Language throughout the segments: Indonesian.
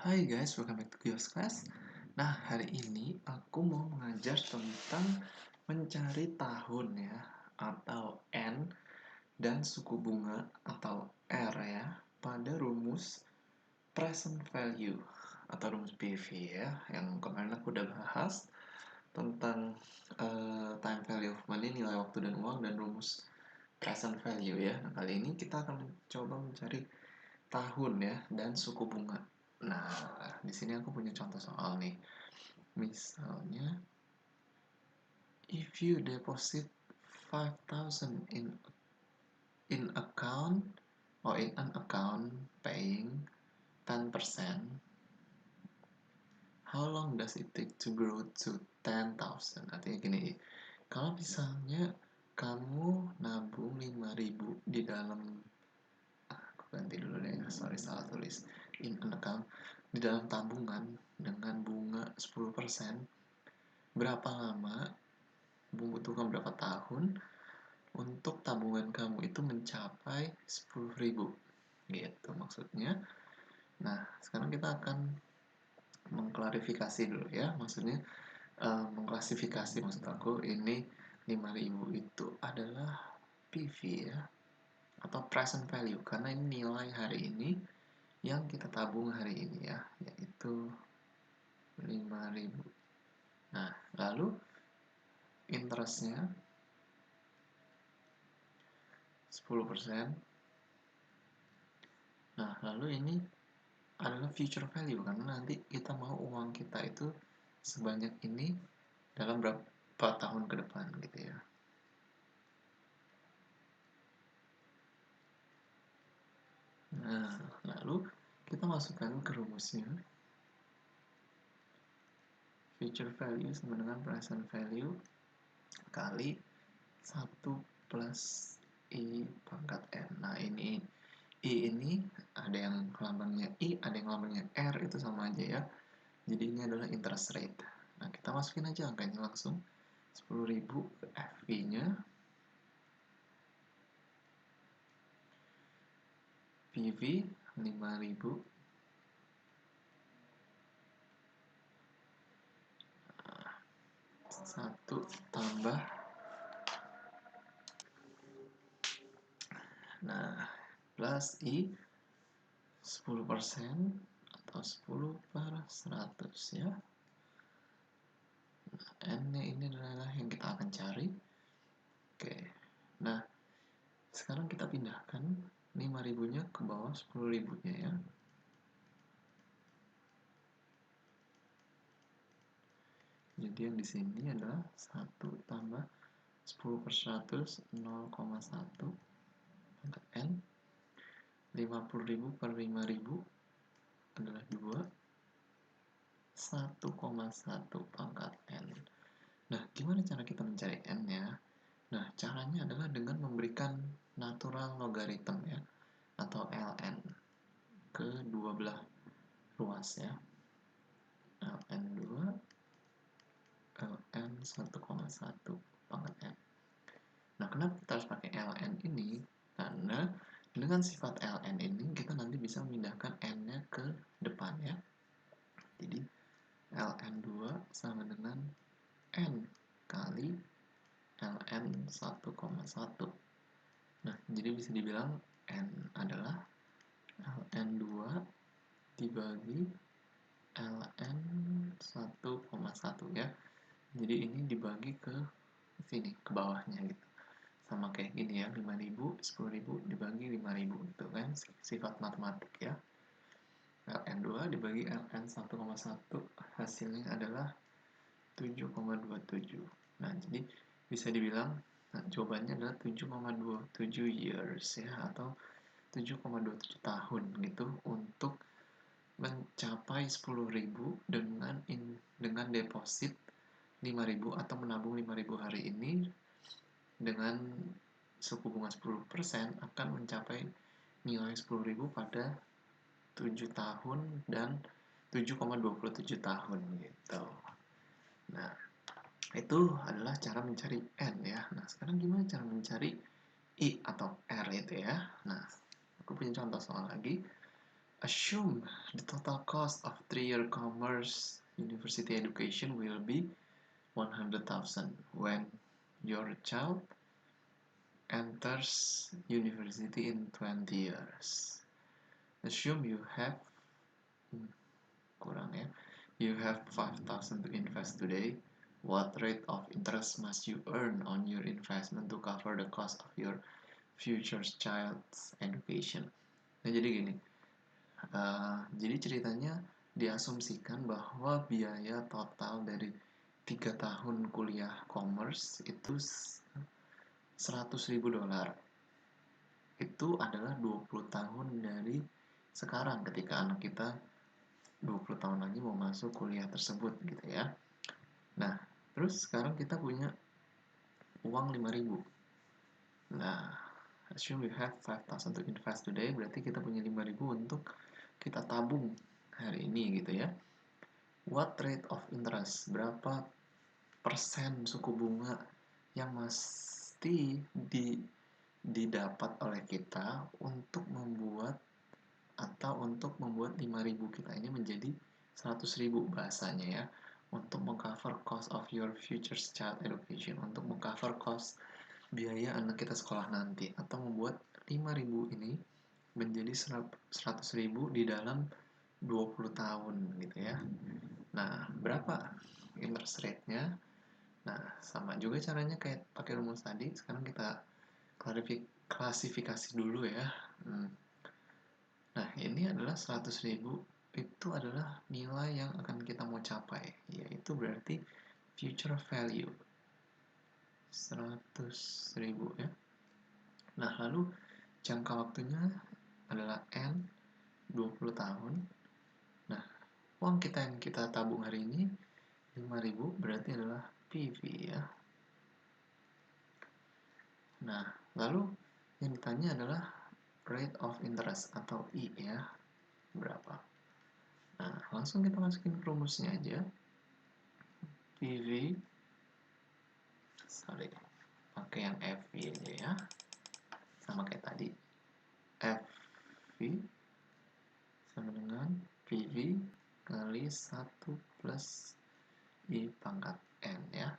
Hai guys, welcome back to Gios Class. Nah, hari ini aku mau mengajar tentang mencari tahun ya, atau N, dan suku bunga atau R ya, pada rumus present value atau rumus PV ya, yang kemarin aku udah bahas tentang time value of money, nilai waktu dan uang, dan rumus present value ya. Nah, kali ini kita akan mencoba mencari tahun ya dan suku bunga. Nah, di sini aku punya contoh soal nih. Misalnya, if you deposit 5,000 in account or in an account paying 10%, how long does it take to grow to 10,000? Artinya gini, kalau misalnya kamu nabung 5.000 di dalam ganti dulu deh, sorry salah tulis, in an account, di dalam tabungan dengan bunga 10%, berapa lama, membutuhkan berapa tahun untuk tabungan kamu itu mencapai 10.000 gitu maksudnya. Nah, sekarang kita akan mengklarifikasi dulu ya, maksudnya mengklasifikasi, maksud aku ini 5.000 itu adalah PV ya, atau present value, karena ini nilai hari ini yang kita tabung hari ini ya, yaitu 5.000. Nah, lalu interestnya 10%. Nah, lalu ini adalah future value, karena nanti kita mau uang kita itu sebanyak ini dalam berapa tahun ke depan gitu ya. Nah, lalu kita masukkan ke rumusnya. Future value sama dengan present value kali 1 plus I pangkat N. Nah, ini I ini ada yang lambangnya I, ada yang lambangnya R, itu sama aja ya. Jadi ini adalah interest rate. Nah, kita masukin aja angkanya langsung. 10.000 ke FV-nya. PV 5.000. 1 tambah, nah, plus I 10% atau 10/100 ya. Nah, N-nya ini adalah yang kita akan cari. Oke. Nah, sekarang kita pindahkan 5.000-nya ke bawah 10.000-nya ya. Jadi yang di sini adalah 1 tambah 10/100 0,1 pangkat N. 50.000 per 5.000 adalah 2. 1,1 pangkat N. Nah, gimana cara kita mencari N-nya? Nah, caranya adalah dengan memberikan natural logarithm ya, atau ln ke dua belah ruas ya. ln 2, ln 1,1 pangkat N. Nah, kenapa kita harus pakai ln ini? Karena dengan sifat ln ini kita nanti bisa memindahkan n-nya ke depan ya. Jadi ln 2 sama dengan n kali ln 1,1. Nah, jadi bisa dibilang n adalah ln 2 dibagi ln 1,1 ya. Jadi ini dibagi ke sini, ke bawahnya gitu. Sama kayak gini ya, 5.000, 10.000 dibagi 5.000, itu kan sifat matematik ya. ln 2 dibagi ln 1,1 hasilnya adalah 7,27. Nah, jadi bisa dibilang jawabannya adalah 7,27 years ya, atau 7,27 tahun gitu untuk mencapai 10.000 dengan deposit 5.000 atau menabung 5.000 hari ini dengan suku bunga 10% akan mencapai nilai 10.000 pada 7 tahun dan 7,27 tahun gitu. Nah, itu adalah cara mencari N ya. Nah, sekarang gimana cara mencari I atau R itu ya. Nah, aku punya contoh soal lagi. Assume the total cost of 3-year commerce university education will be 100,000 when your child enters university in 20 years. Assume you have you have 5,000 to invest today. What rate of interest must you earn on your investment to cover the cost of your future child's education? Nah, jadi gini, jadi ceritanya diasumsikan bahwa biaya total dari 3 tahun kuliah commerce itu $100.000. Itu adalah 20 tahun dari sekarang ketika anak kita 20 tahun lagi mau masuk kuliah tersebut gitu ya. Nah, terus sekarang kita punya uang 5.000. Nah, assume we have 5,000 to invest today, berarti kita punya 5.000 untuk kita tabung hari ini gitu ya. What rate of interest? Berapa persen suku bunga yang mesti didapat oleh kita untuk membuat 5.000 kita ini menjadi 100.000 bahasanya ya, untuk mengcover cost of your future child education, untuk mengcover cost biaya anak kita sekolah nanti, atau membuat 5.000 ini menjadi 100.000 di dalam 20 tahun gitu ya. Nah, berapa interest rate-nya? Nah, sama juga caranya kayak pakai rumus tadi. Sekarang kita klasifikasi dulu ya. Nah, ini adalah 100.000, itu adalah nilai yang akan kita mau capai, yaitu berarti future value 100.000 ya. Nah, lalu jangka waktunya adalah N 20 tahun. Nah, uang kita yang kita tabung hari ini 5.000 berarti adalah PV ya. Nah, lalu yang ditanya adalah rate of interest atau I ya, berapa. Nah, langsung kita masukin rumusnya aja. PV, pakai yang FV aja ya, sama kayak tadi. FV sama dengan PV kali 1 plus I pangkat N ya.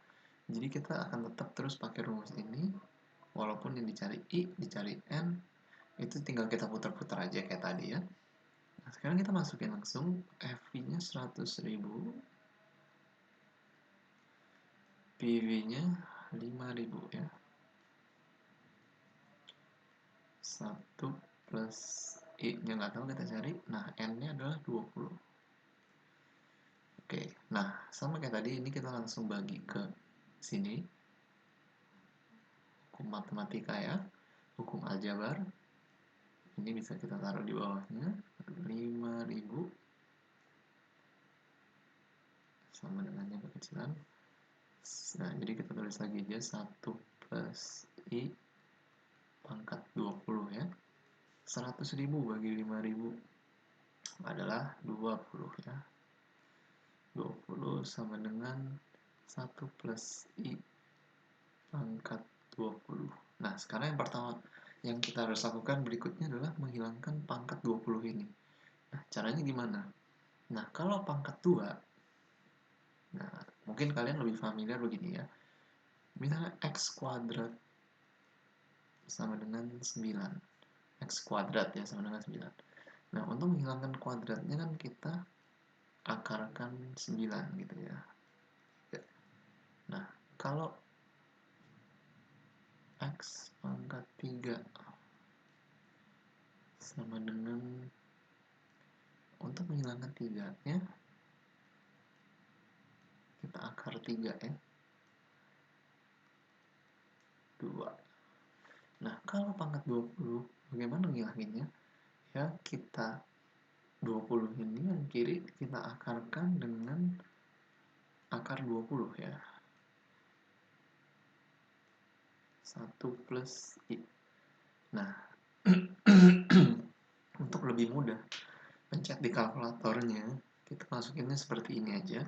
Jadi kita akan tetap terus pakai rumus ini, walaupun yang dicari I, dicari N, itu tinggal kita putar-putar aja kayak tadi ya. Nah, sekarang kita masukin langsung FV-nya 100.000, PV-nya 5.000 ya. 1 plus I-nya nggak tahu, kita cari. Nah, N-nya adalah 20. Oke, nah sama kayak tadi, ini kita langsung bagi ke sini. Hukum matematika ya, hukum aljabar. Ini bisa kita taruh di bawahnya. 5.000 sama dengan yang kekecilan. Nah, jadi kita tulis lagi aja 1 plus I pangkat 20 ya. 100.000 bagi 5.000 adalah 20 ya. 20 sama dengan 1 plus I pangkat 20. Nah, sekarang yang pertama yang kita harus lakukan berikutnya adalah menghilangkan pangkat 20 ini. Nah, caranya gimana? Nah, kalau pangkat 2, nah, mungkin kalian lebih familiar begini ya. Misalnya X kuadrat sama dengan 9. X kuadrat ya sama dengan 9. Nah, untuk menghilangkan kuadratnya kan kita akarkan 9 gitu ya. Nah, kalau X pangkat 3 sama dengan, untuk menghilangkan 3 nya kita akar 3 ya, 2. Nah, kalau pangkat 20 bagaimana ngilanginnya? Ya, kita 20 ini yang kiri kita akarkan dengan akar 20 ya. 1 plus I. Nah, untuk lebih mudah pencet di kalkulatornya, kita masukinnya seperti ini aja.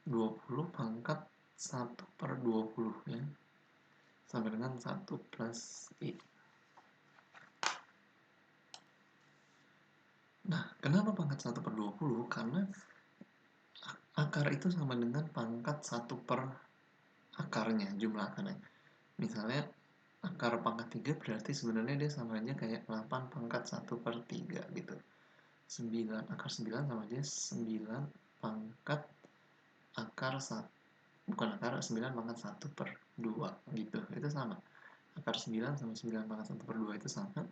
20 pangkat 1 per 20 ya, sama dengan 1 plus I. Nah, kenapa pangkat 1/20? Karena akar itu sama dengan pangkat 1 per akarnya, jumlah akarnya. Misalnya akar pangkat 3 berarti sebenarnya dia sama aja kayak 8 pangkat 1/3 gitu. 9, akar 9 sama aja 9 pangkat akar 1, bukan akar 9 pangkat 1/2 gitu. Itu sama. Akar 9 sama 9 pangkat 1/2 itu sama.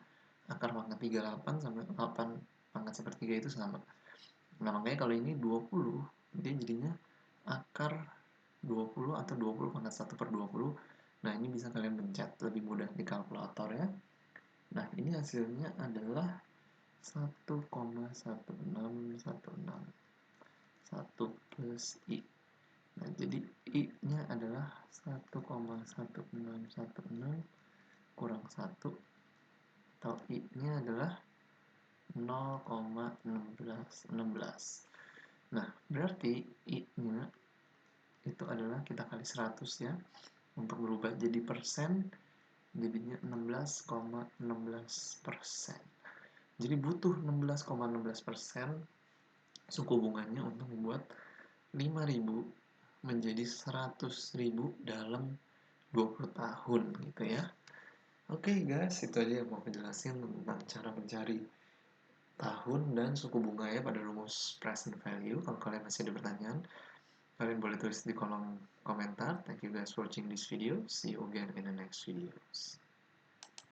Akar pangkat 38 sama 8 pangkat 1/3 itu sama. Nah, makanya kalau ini 20, dia jadinya akar 20 atau 20 pangkat 1/20. Nah, ini bisa kalian pencet lebih mudah di kalkulator ya. Nah, ini hasilnya adalah 1,16161 plus I. Nah, jadi I-nya adalah 1,1616 kurang 1, atau I-nya adalah 0,1616. Nah, berarti I-nya itu adalah kita kali 100 ya. Untuk berubah jadi persen, jadinya 16,16%. Jadi butuh 16,16% suku bunganya untuk membuat 5.000 menjadi 100.000 dalam 20 tahun gitu ya. Oke guys, itu aja yang mau aku jelasin tentang cara mencari tahun dan suku bunganya pada rumus present value. Kalau kalian masih ada pertanyaan, kalian boleh tulis di kolom komentar. Thank you guys for watching this video. See you again in the next videos.